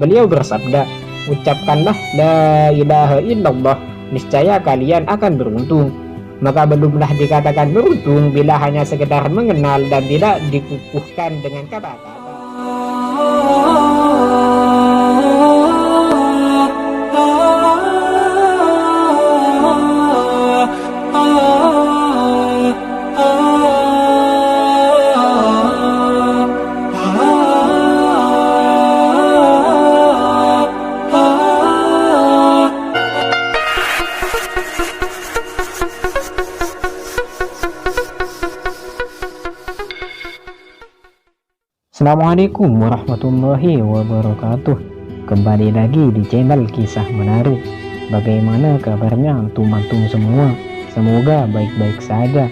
Beliau bersabda, ucapkanlah la ilaha illallah, niscaya kalian akan beruntung. Maka belumlah dikatakan beruntung bila hanya sekedar mengenal dan tidak dikukuhkan dengan kata-kata. Assalamualaikum warahmatullahi wabarakatuh. Kembali lagi di channel Kisah Menarik. Bagaimana kabarnya antum-antum semua? Semoga baik-baik saja.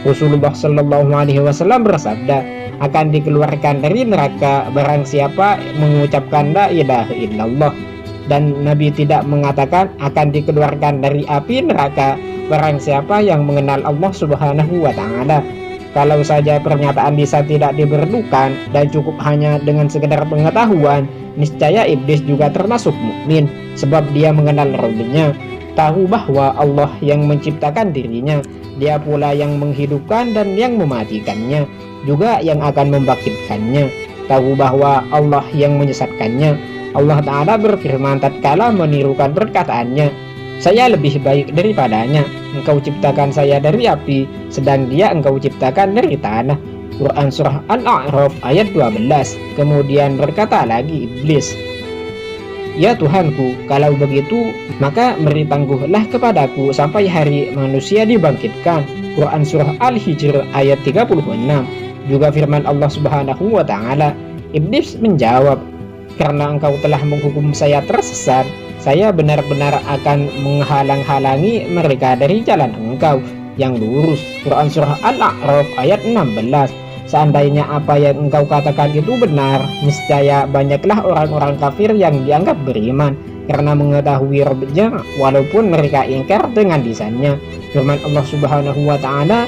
Rasulullah Shallallahu Alaihi Wasallam bersabda, akan dikeluarkan dari neraka barang siapa mengucapkan la ilaha illallah. Dan Nabi tidak mengatakan akan dikeluarkan dari api neraka barang siapa yang mengenal Allah Subhanahu wa Ta'ala. Kalau saja pernyataan lisan tidak diperlukan dan cukup hanya dengan sekedar pengetahuan, niscaya iblis juga termasuk mukmin, sebab dia mengenal Rabb-nya, tahu bahwa Allah yang menciptakan dirinya, dia pula yang menghidupkan dan yang mematikannya, juga yang akan membangkitkannya, tahu bahwa Allah yang menyesatkannya. Allah Ta'ala berfirman tatkala menirukan perkataannya, saya lebih baik daripadanya. Engkau ciptakan saya dari api, sedang dia engkau ciptakan dari tanah. Quran Surah Al-A'raf ayat 12. Kemudian berkata lagi iblis, ya Tuhanku, kalau begitu maka beri tangguhlah kepadaku sampai hari manusia dibangkitkan. Quran Surah Al-Hijr ayat 36. Juga firman Allah Subhanahu wa Ta'ala, iblis menjawab, karena engkau telah menghukum saya tersesat, saya benar-benar akan menghalang-halangi mereka dari jalan engkau yang lurus. Quran Surah Al-A'raf ayat 16. Seandainya apa yang engkau katakan itu benar, niscaya banyaklah orang-orang kafir yang dianggap beriman karena mengetahui Rabb-nya walaupun mereka ingkar dengan lisannya. Firman Allah Subhanahu wa Ta'ala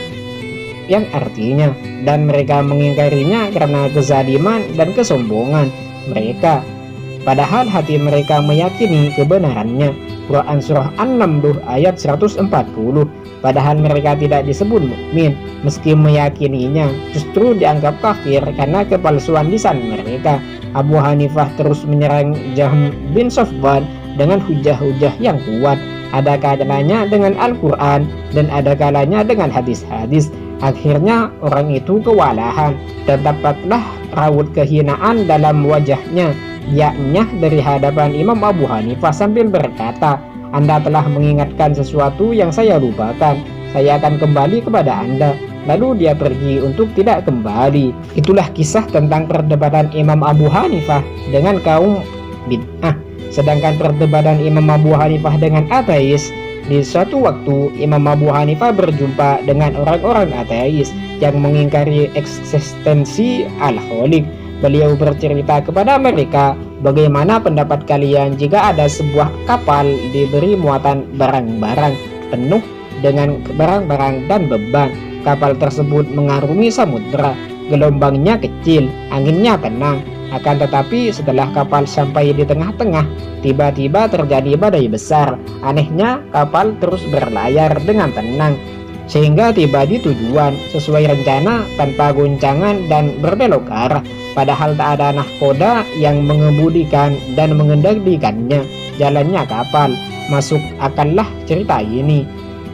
yang artinya, dan mereka mengingkarinya karena kezaliman dan kesombongan mereka, padahal hati mereka meyakini kebenarannya. Quran Surah An-Naml ayat 140. Padahal mereka tidak disebut mukmin meski meyakininya, justru dianggap kafir karena kepalsuan lisan mereka. Abu Hanifah terus menyerang Jahm bin Safwan dengan hujah-hujah yang kuat, ada kalanya dengan Al-Quran dan ada kalanya dengan hadis-hadis. Akhirnya orang itu kewalahan dan dapatlah raut kehinaan dalam wajahnya, yaknya dari hadapan Imam Abu Hanifah sambil berkata, Anda telah mengingatkan sesuatu yang saya lupakan, saya akan kembali kepada Anda. Lalu dia pergi untuk tidak kembali. Itulah kisah tentang perdebatan Imam Abu Hanifah dengan kaum bid'ah. Sedangkan perdebatan Imam Abu Hanifah dengan ateis, di suatu waktu Imam Abu Hanifah berjumpa dengan orang-orang ateis yang mengingkari eksistensi Al-Khaliq. Beliau bercerita kepada mereka, bagaimana pendapat kalian jika ada sebuah kapal diberi muatan barang-barang penuh dengan barang-barang dan beban. Kapal tersebut mengarungi samudera, gelombangnya kecil, anginnya tenang. Akan tetapi setelah kapal sampai di tengah-tengah, tiba-tiba terjadi badai besar. Anehnya kapal terus berlayar dengan tenang sehingga tiba di tujuan sesuai rencana tanpa goncangan dan berbelok arah. Padahal tak ada nahkoda yang mengemudikan dan mengendalikannya jalannya kapal. Masuk akallah cerita ini.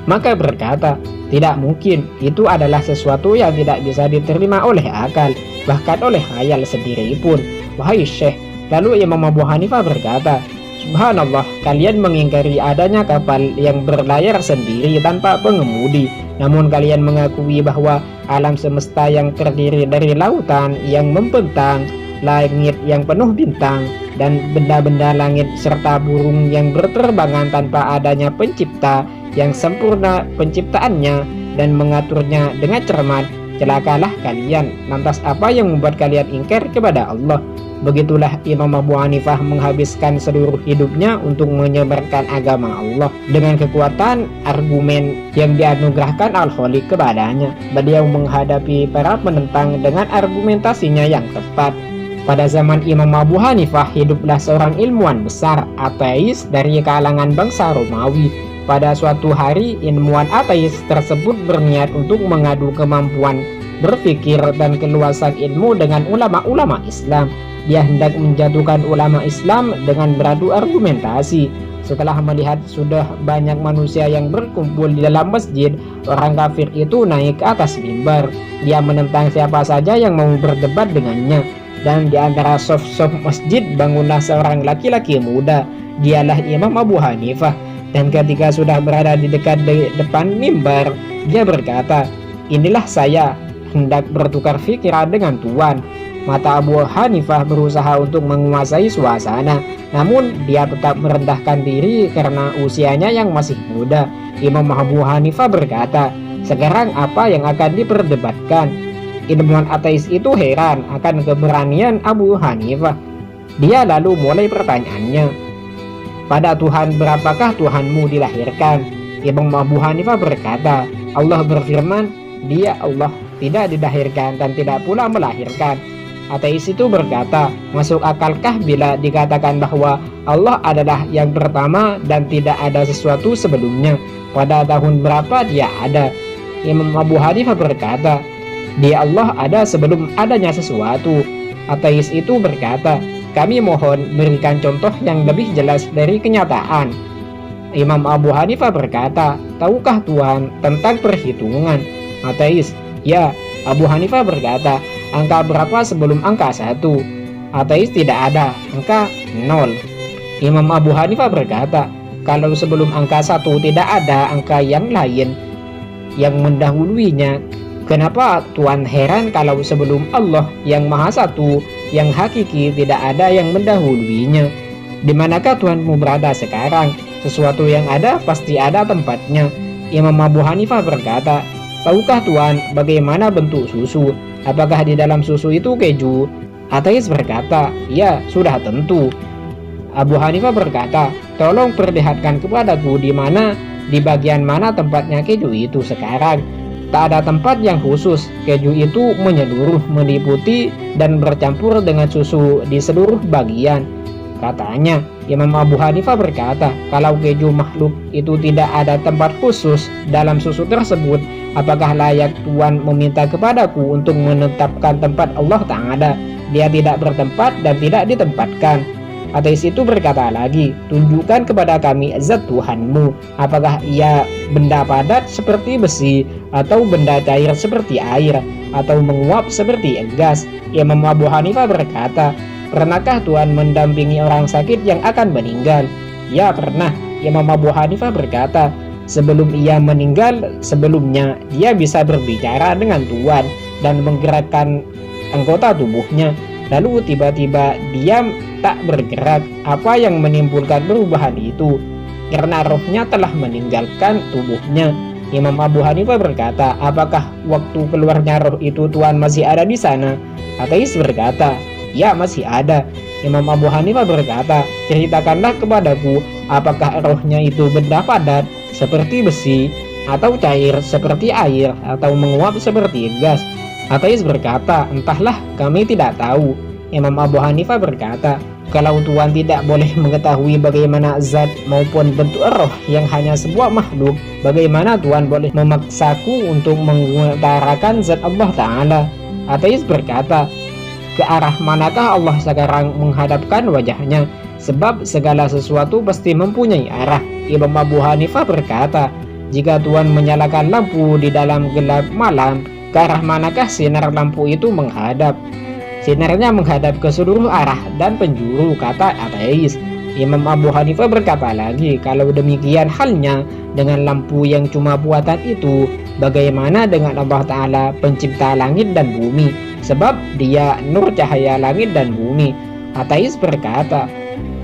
Maka berkata, tidak mungkin, itu adalah sesuatu yang tidak bisa diterima oleh akal, bahkan oleh khayal sendiri pun, wahai Syekh. Lalu Imam Abu Hanifah berkata, subhanallah, kalian mengingkari adanya kapal yang berlayar sendiri tanpa pengemudi, namun kalian mengakui bahwa alam semesta yang terdiri dari lautan yang membentang, langit yang penuh bintang, dan benda-benda langit serta burung yang berterbangan tanpa adanya pencipta yang sempurna penciptaannya dan mengaturnya dengan cermat. Celakalah kalian, lantas apa yang membuat kalian ingkar kepada Allah? Begitulah Imam Abu Hanifah menghabiskan seluruh hidupnya untuk menyebarkan agama Allah dengan kekuatan argumen yang dianugerahkan Al-Khaliq kepadanya. Beliau menghadapi para penentang dengan argumentasinya yang tepat. Pada zaman Imam Abu Hanifah hiduplah seorang ilmuwan besar ateis dari kalangan bangsa Romawi. Pada suatu hari ilmuwan ateis tersebut berniat untuk mengadu kemampuan berpikir dan keluasan ilmu dengan ulama-ulama Islam. Dia hendak menjatuhkan ulama Islam dengan beradu argumentasi. Setelah melihat sudah banyak manusia yang berkumpul di dalam masjid, orang kafir itu naik ke atas mimbar. Dia menentang siapa saja yang mau berdebat dengannya. Dan di antara sof-sof masjid bangunlah seorang laki-laki muda. Dialah Imam Abu Hanifah. Dan ketika sudah berada di depan mimbar, dia berkata, "Inilah saya, hendak bertukar pikiran dengan Tuhan." Mata Abu Hanifah berusaha untuk menguasai suasana, namun dia tetap merendahkan diri karena usianya yang masih muda. Imam Abu Hanifah berkata, "Sekarang apa yang akan diperdebatkan?" Ilmuwan ateis itu heran akan keberanian Abu Hanifah. Dia lalu mulai pertanyaannya, "Pada Tuhan berapakah Tuhanmu dilahirkan?" Imam Abu Hanifah berkata, "Allah berfirman, Dia Allah tidak dilahirkan dan tidak pula melahirkan." Ateis itu berkata, "Masuk akalkah bila dikatakan bahwa Allah adalah yang pertama dan tidak ada sesuatu sebelumnya? Pada tahun berapa dia ada?" Imam Abu Hanifah berkata, "Dia Allah ada sebelum adanya sesuatu." Ateis itu berkata, "Kami mohon berikan contoh yang lebih jelas dari kenyataan." Imam Abu Hanifah berkata, "Tahukah Tuhan tentang perhitungan?" Ateis, "Ya." Abu Hanifah berkata, "Angka berapa sebelum angka 1? Ateis, "Tidak ada, angka 0. Imam Abu Hanifah berkata, "Kalau sebelum angka 1 tidak ada angka yang lain yang mendahuluinya, kenapa Tuhan heran kalau sebelum Allah yang Maha Satu, yang hakiki tidak ada yang mendahuluinya? Di manakah Tuhanmu berada sekarang? Sesuatu yang ada pasti ada tempatnya." Imam Abu Hanifah berkata, "Tahukah Tuhan bagaimana bentuk susu? Apakah di dalam susu itu keju?" Ateis berkata, "Ya, sudah tentu." Abu Hanifah berkata, "Tolong perlihatkan kepadaku di bagian mana tempatnya keju itu sekarang." Tak ada tempat yang khusus. Keju itu menyeluruh, meliputi dan bercampur dengan susu di seluruh bagian. Katanya, Imam Abu Hanifah berkata, "Kalau keju makhluk itu tidak ada tempat khusus dalam susu tersebut, apakah layak Tuhan meminta kepadaku untuk menetapkan tempat Allah Ta'ala? Dia tidak bertempat dan tidak ditempatkan." Ateis itu berkata lagi, "Tunjukkan kepada kami zat Tuhanmu. Apakah ia benda padat seperti besi, atau benda cair seperti air, atau menguap seperti gas?" Imam Abu Hanifah berkata, "Pernahkah Tuhan mendampingi orang sakit yang akan meninggal?" "Ya, pernah." Imam Abu Hanifah berkata, "Sebelum ia meninggal, sebelumnya dia bisa berbicara dengan Tuhan dan menggerakkan anggota tubuhnya. Lalu tiba-tiba diam tak bergerak. Apa yang menimbulkan perubahan itu? Karena rohnya telah meninggalkan tubuhnya." Imam Abu Hanifah berkata, "Apakah waktu keluarnya roh itu Tuhan masih ada di sana?" Ateis berkata, "Ya, masih ada." Imam Abu Hanifah berkata, "Ceritakanlah kepadaku, apakah rohnya itu benda padat seperti besi, atau cair seperti air, atau menguap seperti gas?" Ateis berkata, "Entahlah, kami tidak tahu." Imam Abu Hanifah berkata, "Kalau Tuhan tidak boleh mengetahui bagaimana zat maupun bentuk roh yang hanya sebuah makhluk, bagaimana Tuhan boleh memaksaku untuk mengutarakan zat Allah Ta'ala?" Ateis berkata, "Ke arah manakah Allah sekarang menghadapkan wajahnya? Sebab segala sesuatu pasti mempunyai arah." Imam Abu Hanifah berkata, "Jika Tuhan menyalakan lampu di dalam gelap malam, ke arah manakah sinar lampu itu menghadap?" "Sinarnya menghadap ke seluruh arah dan penjuru," kata ateis. Imam Abu Hanifah berkata lagi, "Kalau demikian halnya dengan lampu yang cuma buatan itu, bagaimana dengan Allah Ta'ala pencipta langit dan bumi? Sebab dia nur cahaya langit dan bumi." Ateis berkata,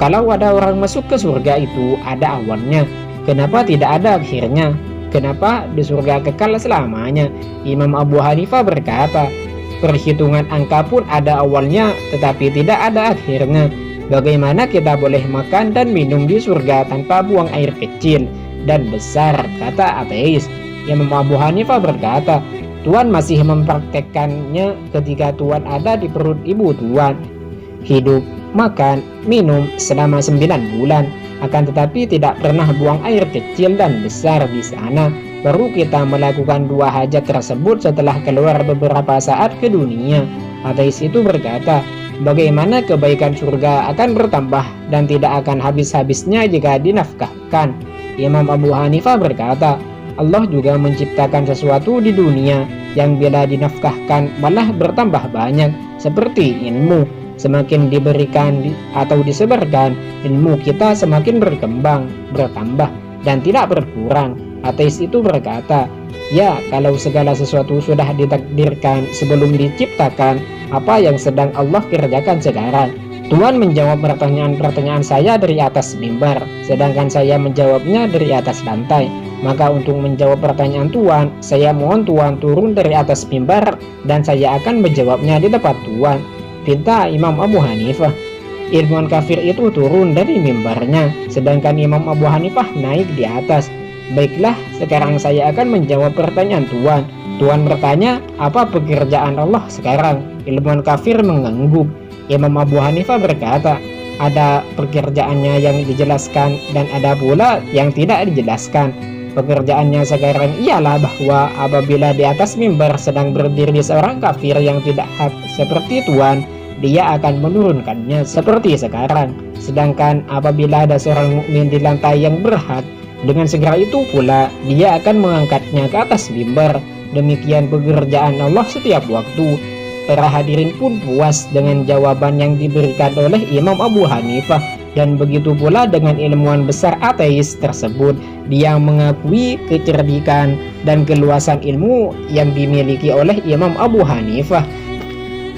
"Kalau ada orang masuk ke surga itu ada awalnya, kenapa tidak ada akhirnya? Kenapa di surga kekal selamanya?" Imam Abu Hanifah berkata, "Perhitungan angka pun ada awalnya tetapi tidak ada akhirnya. Bagaimana kita boleh makan dan minum di surga tanpa buang air kecil dan besar?" kata ateis. Imam Abu Hanifah berkata, "Tuhan masih mempraktekkannya ketika Tuhan ada di perut ibu Tuhan." hidup, makan, minum selama 9 bulan. Akan tetapi tidak pernah buang air kecil dan besar di sana. Baru kita melakukan 2 hajat tersebut setelah keluar beberapa saat ke dunia. Ateis itu berkata, bagaimana kebaikan surga akan bertambah dan tidak akan habis-habisnya jika dinafkahkan. Imam Abu Hanifah berkata, Allah juga menciptakan sesuatu di dunia yang bila dinafkahkan malah bertambah banyak, seperti ilmu. Semakin diberikan atau disebarkan, ilmu kita semakin berkembang, bertambah, dan tidak berkurang. Ateis itu berkata, ya, kalau segala sesuatu sudah ditakdirkan sebelum diciptakan, apa yang sedang Allah kerjakan sekarang? Tuhan menjawab pertanyaan-pertanyaan saya dari atas mimbar, sedangkan saya menjawabnya dari atas lantai. Maka untuk menjawab pertanyaan Tuhan, saya mohon Tuhan turun dari atas mimbar dan saya akan menjawabnya di depan Tuhan. Pinta Imam Abu Hanifah. Ilmuwan kafir itu turun dari mimbarnya, sedangkan Imam Abu Hanifah naik di atas. Baiklah, sekarang saya akan menjawab pertanyaan Tuhan. Tuhan bertanya, apa pekerjaan Allah sekarang? Ilmuwan kafir mengangguk. Imam Abu Hanifah berkata, ada pekerjaannya yang dijelaskan dan ada pula yang tidak dijelaskan. Pekerjaannya sekarang ialah bahwa apabila di atas mimbar sedang berdiri seorang kafir yang tidak hak seperti Tuhan, dia akan menurunkannya seperti sekarang. Sedangkan apabila ada seorang mukmin di lantai yang berhak, dengan segera itu pula dia akan mengangkatnya ke atas mimbar. Demikian pekerjaan Allah setiap waktu. Para hadirin pun puas dengan jawaban yang diberikan oleh Imam Abu Hanifah, dan begitu pula dengan ilmuwan besar ateis tersebut. Dia mengakui kecerdikan dan keluasan ilmu yang dimiliki oleh Imam Abu Hanifah.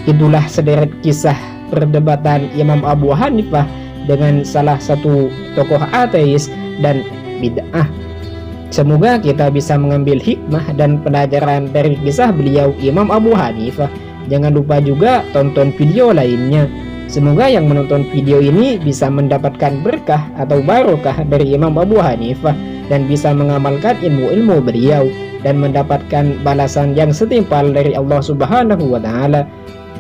Itulah sederet kisah perdebatan Imam Abu Hanifah dengan salah satu tokoh ateis dan bid'ah. Semoga kita bisa mengambil hikmah dan pelajaran dari kisah beliau Imam Abu Hanifah. Jangan lupa juga tonton video lainnya. Semoga yang menonton video ini bisa mendapatkan berkah atau barokah dari Imam Abu Hanifah dan bisa mengamalkan ilmu-ilmu beliau dan mendapatkan balasan yang setimpal dari Allah Subhanahu wa Ta'ala.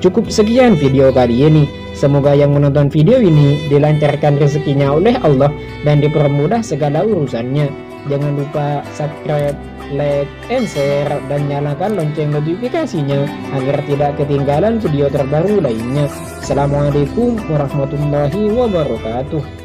Cukup sekian video kali ini. Semoga yang menonton video ini dilancarkan rezekinya oleh Allah dan dipermudah segala urusannya. Jangan lupa subscribe, like, and share, dan nyalakan lonceng notifikasinya agar tidak ketinggalan video terbaru lainnya. Assalamualaikum warahmatullahi wabarakatuh.